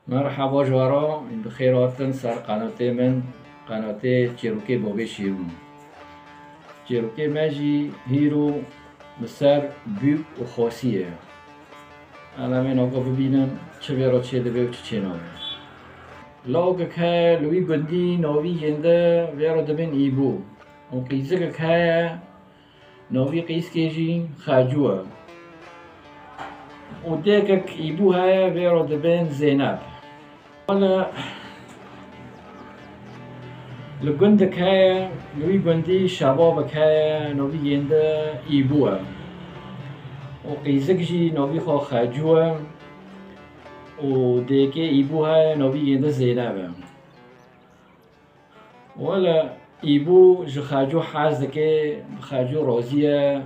مرحبا جوارا بخیر هاتن سر قناته من قناته چیروکی بابی شیرون چیروکی مجی هیرو بسر بیب و خاصیه الان من آقا ببینم چه بیارا چه دبه و چه نامه لاغ که لوی گندی ناوی ینده بیارا دبن ایبو و قیزه که ناوی قیز کجی خاجوه و دیگه ایبو های بیارا دبن زینب ولا لجندك هاي نوي جندي شبابك هاي نوي يندا إيبوه وقيزكجي نوي خو خاجوه وديكي إيبوها نوي يندا زينبه ولا إيبو جو خاجو حازدكي خاجو روزيه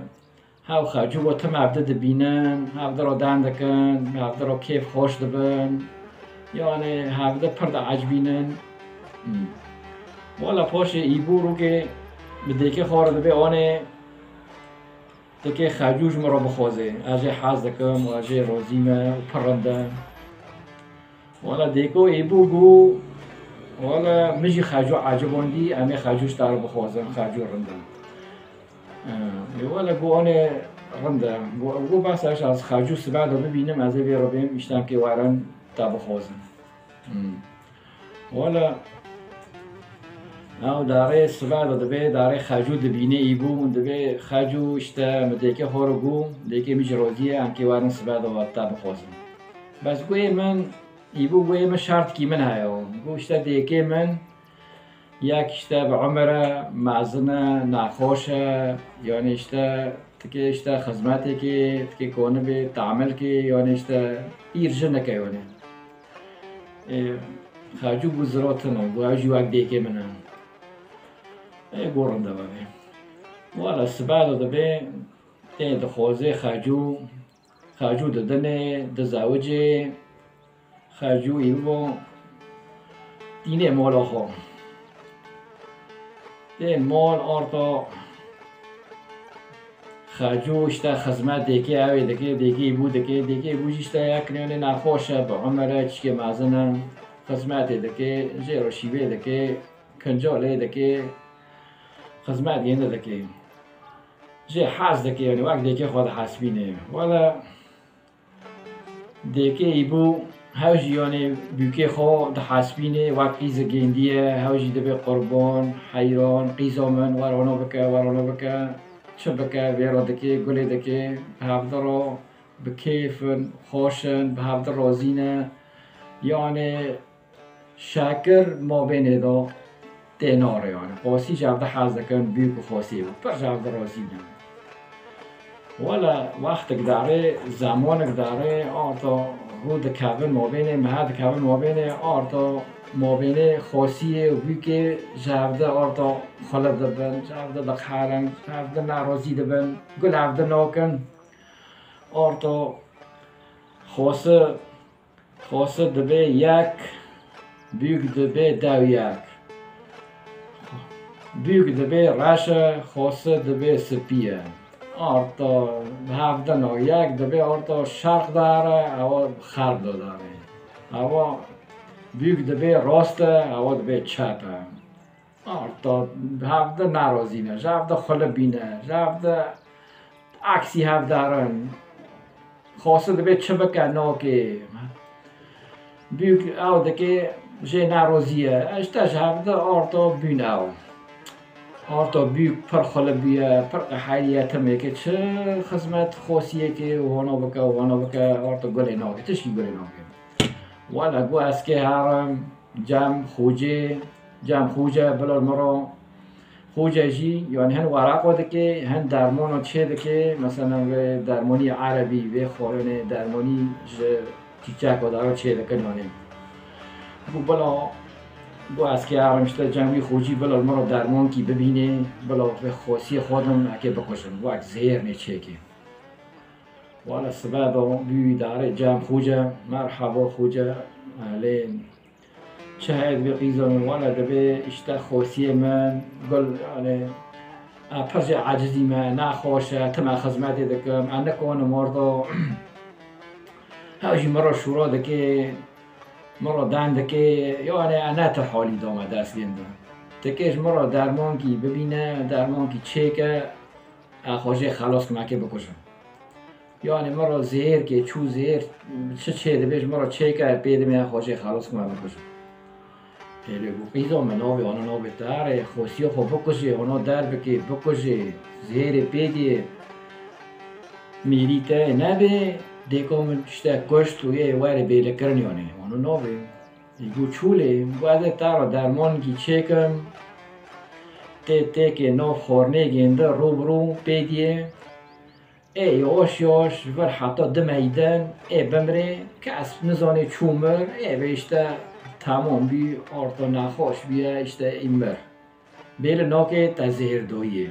هاو خاجو وتم عبده دبينن هاو داندكن هاو كيف خوش دبن يعني هاو پرد عجبينن والا پاش ایبو رو که به دیگه خورده به آنه دیگه خجوج مرا بخوازه اجه حاز دکم و اجه روزیمه و پرنده والا دیگه ایبو گو والا مجی خجو عجباندی امی خجوش دار بخوازم خجو رنده والا گو آنه رنده گو بس از خجو سبعه رو ببینم از اوی رو بیم اشتم که وارن تا بخوازم والا او داره سبعه دبه داره خجو دبینه ایبو دبه خجو اشته مدیکه هارگو دیگه میشه روزیه هم که وارن سبعه تا بخوازم بس گوی من ایبو گوی من شرط کی من هایم گو اشته دیگه من یک اشته به عمره معزنه نخوشه یعنی اشته تکی اشته خدمتی که تکی کنه به تعامل که یعنی اشته ایرجه نکه یعنی خجو گذراتنه گو اوجی وقت دیگه منه گورنده بابی والا سبعه دبه تین دخوازه خجو ددنه دزاوجه خجو ایبو دینه مال آخو تین مال آرتا خجو اشتا خزمت دیگه اوی دیگه ایبو دیگه ایبو اشتا یک نیانه نخوشه به عمره چیکه معزنه خزمت دیگه جیرو شیوه دیگه کنجاله دیگه خدمت ینده دکی جه حاز دکی یعنی وقت دیگه خود حسبینه ولی دیگه ایبو هاوجی یعنی بیوکه خود حسبینه وقت قیز گندیه هاوجی دبی قربان حیران قیزامن ورانا بکه چه بکه ویرا دکی گله دکی به هفته بکیفن خوشن به هفته رازینه یعنی شکر ما بینه دا دیناره یعنی قاسی جوده حاز دکن بیوک و خاصی بود پر جوده رازی نیم ولا وقت داره زمان داره آرتا رو دکاون مابینه مهد دکاون مابینه آرتا مابینه خاصیه و بیوک جوده آرتا خلط دبن جوده دقحرن جوده نرازی دبن گل هفته ناکن آرتا خاصه دبه یک بیوک دبه دو یک بیوک دبه راشه خاصه دبه سپیه آرتا هفته نو یک دبه آرتا شرق داره او خرب داره او بیوک دبه راسته او دبه چپه آرتا هفته نرازینه هفته خلبینه هفته عکسی هفته دارن خاصه دبه چپه ناکه بیوک او دکه جه نرازیه اشتاش هفته آرتا بین او آرتا بیوک پر خلبیه پر قحاییه تمه که چه خدمت خاصیه که وانا بکه آرتا گله ناکه تشکی گله ناکه والا گو از که هرم جمع خوجه بلال مرا خوجه جی یعنی هن ورقا دکه هن درمان چه دکه مثلا درمانی عربی و خورن درمانی چیچک و دارا چه دکه یعنی گو بلا گو از که هرمشته جمعی خوجی بلا مرا درمان کی ببینه بلا به خاصی خودم اکه بکشم گو اک زهر نیچه که والا سبب بیوی داره جمع خوجه مرحبا خوجه اهلین چه هاید به قیزم والا دبه اشته خاصی من گل یعنی پرجه عجزی من نخواشه تمام خدمت دکم انکان مردا هاوجی مرا شورا دکه مرا دنده یعنی انا حالی دامه دست گنده تکیش مرا درمان کی ببینه درمان کی چه که اخواجه خلاص که مکه بکشم یعنی مرا زهر که چو زهر چه دبیش مرا چه که پیده می اخواجه خلاص که مکه بکشم هلی گو قیزا منابی آنا نابی تاره خوصی خو بکشه آنا در بکی بکشه زهر پیده میری تا نبه دیکم شته کشت و یه واری بیله کرنیانه آنا نابی ایگو چوله باید تارا درمان کی چه کم ته که ناف خورنه گنده رو پیدیه یواش یواش ور حتی دمیدن بمره کس نزانه چومر بیشتر تمام بی آرتا نخوش بیه اشته ایمر بیل ناکه تا زهر دویه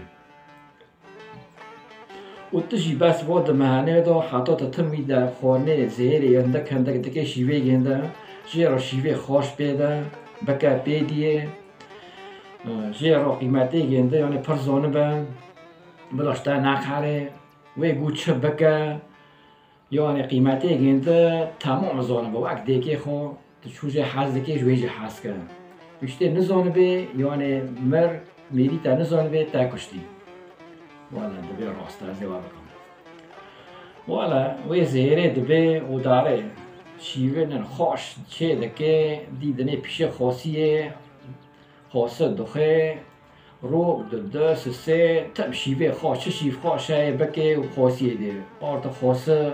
و تشی بس واد مهنه دا حتی تا تمی در خورنه زهر ینده کنده که شیوه گنده جه شیوه خوش پیده بکه پیدیه جه قیمته گنده یعنی پرزانه بن بلاشته نخره و گوچه بکه یعنی قیمته گنده تمام زانه با وقت دیگه خو چوجه حز دکه جویجه حز کرن بیشتر نزانه به یعنی مر میری تا نزانه به تا کشتی والا دبی راسته از دیوار بکن والا و زهره دبی و داره شیوه نن خوش چه دکه دیدنه پیش خاصیه خاصه دخه رو دو سه تم شیوه خوش چه شیف خوشه بکه و خاصیه ده آرتا خاصه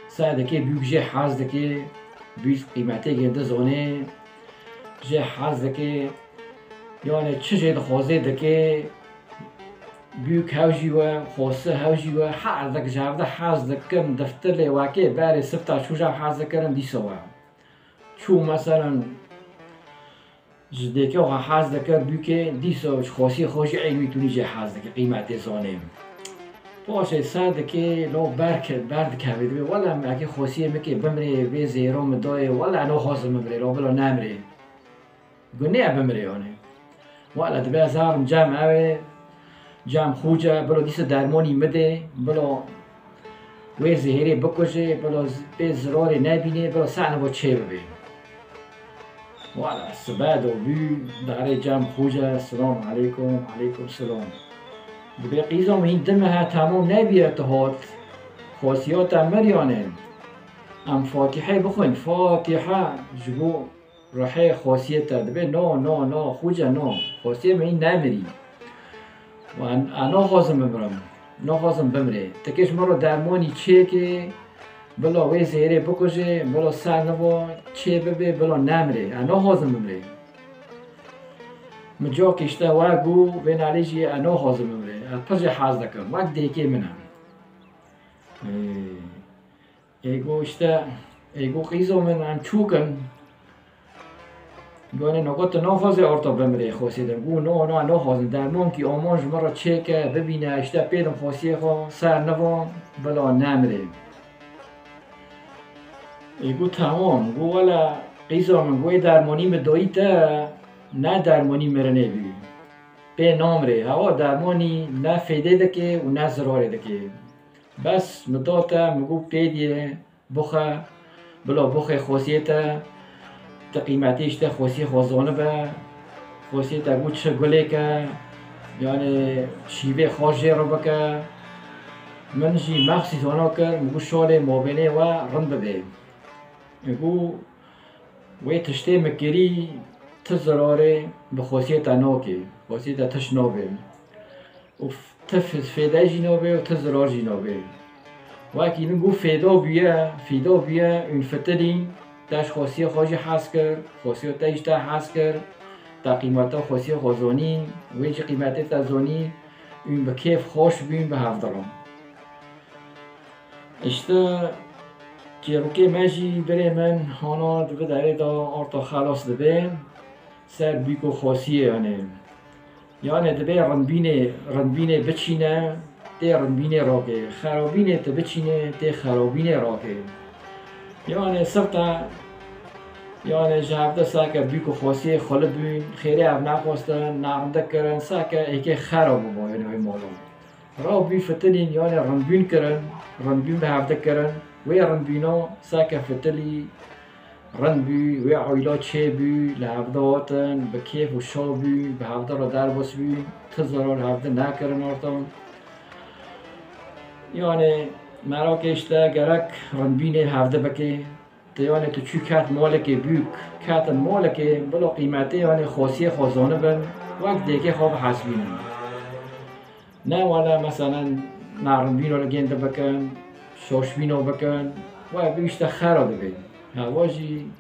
سه دکه بیوک جه حز دکه بیش قیمته گنده زانه جه حز دکه یعنی چه جه خوازه دکه بیوک هاوجی و خاصه هاوجی و هر دک جارده حز دکم دفتر لیواکه باری سفتا چوجا حز دکرم دیسا و چو مثلا جدیکه و حز دکر بیوکه دیسا خاصی خوشی عینوی تونی جه حز دکه قیمته زانه باشه ساده که لو برد کبیده ولی اگه خاصیه میگه بمره به زیرام دای ولی انا خواست بمره لو بلا نمره گونه بمره یعنی ولی دبی ازارم جمع جمع خوجه بلا دیس درمانی مده بلا و زهره بکشه بلا به زرار نبینه بلا سعنه با چه ببین ولی سباد و بی داره جمع خوجه سلام علیکم علیکم سلام دبی قیزام این دمه تمام نبیره تهات خاصیات مریانه ام فاتحه بخوین فاتحه جبو رحه خاصیت دبی نا خوجه نا خاصیت من این نمیری و انا خواستم بمرم نا خواستم بمره تکش مرا درمانی چه که بلا وی زهره بکشه بلا سر نوا چه ببه بلا نمره انا خواستم بمره مجا کشته و گو و نالیجی انا خواستم بمره پس حاز دکم وقت دیگه منم ایگو اشته ایگو قیزو من چوکن گونه نگات نخواسته آرتا بمره خواستم گو نه نخواستم درمان کی آمانج مرا چه که ببینه اشته پیدم خواسته خوا سر نوا بلا نمره ایگو تمام گو ولی قیزو من گوی درمانی مدایی تا نه درمانی مرنه بی به نامره هوا درمانی نه فیده دکه و نه ضراره دکه بس مداتا مگو پیدیه بخه بلا بخه خاصیتا تا قیمتیش تا خاصی خوازانه با خاصیتا گو چه گله که یعنی شیوه خاصی رو بکه من جی مخصیص آنا کر مگو شال مابینه و رند بده مگو وی تشته مکری تزراره بخاصیتا ناکه خاصیتا تش نابه و فیده جی نابه و تزرار جی نابه وکی نگو فیدا بیه اون فتلی تاش خاصی خواجی حس کرد خاصی تایش تا حس کرد تا قیمتا خاصی خوازانی وی چه قیمتی تا زانی اون به کیف خوش بین به هفدرم اشتا که مجی بره من هانا دو داره دا آرتا خلاص دبه سر بیکو خاصیه یعنی دبه رنبینه بچینه تی رنبینه راکه خرابینه تا بچینه تی خرابینه راکه یعنی سبتا یعنی جهبده ساکه بیکو خاصیه خالب بین خیلی او نخواستن نعمده کرن ساکه ایک خرابو با یعنی وی مالون را بی فتلین یعنی رنبین کرن رنبین به هفته کرن وی رنبینا ساکه فتلی رن بی و عیلا چه بی لحظه واتن به کیف و شو بی به هفته را در بس بی تزرار هفته نکرن آرتان یعنی مرا کشته گرک رن بینه هفته بکه یعنی تو چی کت مالک بیک کت مالک بلا قیمته یعنی خاصی خزانه بن وقت دیگه خواب حسبینن نه ولی مثلا نرم بینو رو گنده بکن شاش بینو بکن و بیشتر خرابه بین هواجی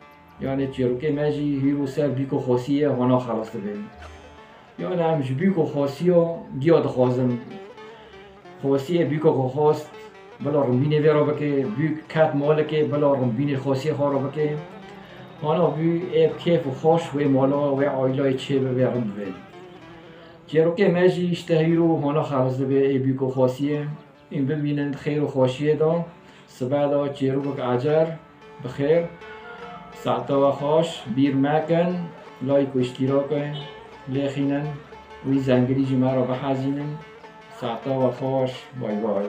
یعنی چیروکه مجی هیرو سر بیکو خاصیه هانا خلاصه بین یعنی همش بیکو خاصیه گیاد خوازم خاصیه بیکو خواست بلا رنبینه ویرا بکه بیک کت مالکه بلا رنبینه خاصیه خارا بکه هانا بی ایب کیف و خوش و مالا و عائلای چه به رند بین چیروکه مجی اشتهی رو هانا خلاصه به ای بیکو خاصیه این ببینند خیر و خوشیه دا سبعدا چیروک عجر بخیر ساعتا و خوش بیر مکن لایک و اشتراک لیخینن وی زنگلی جمعه را بحزینن ساعتا و خوش بای بای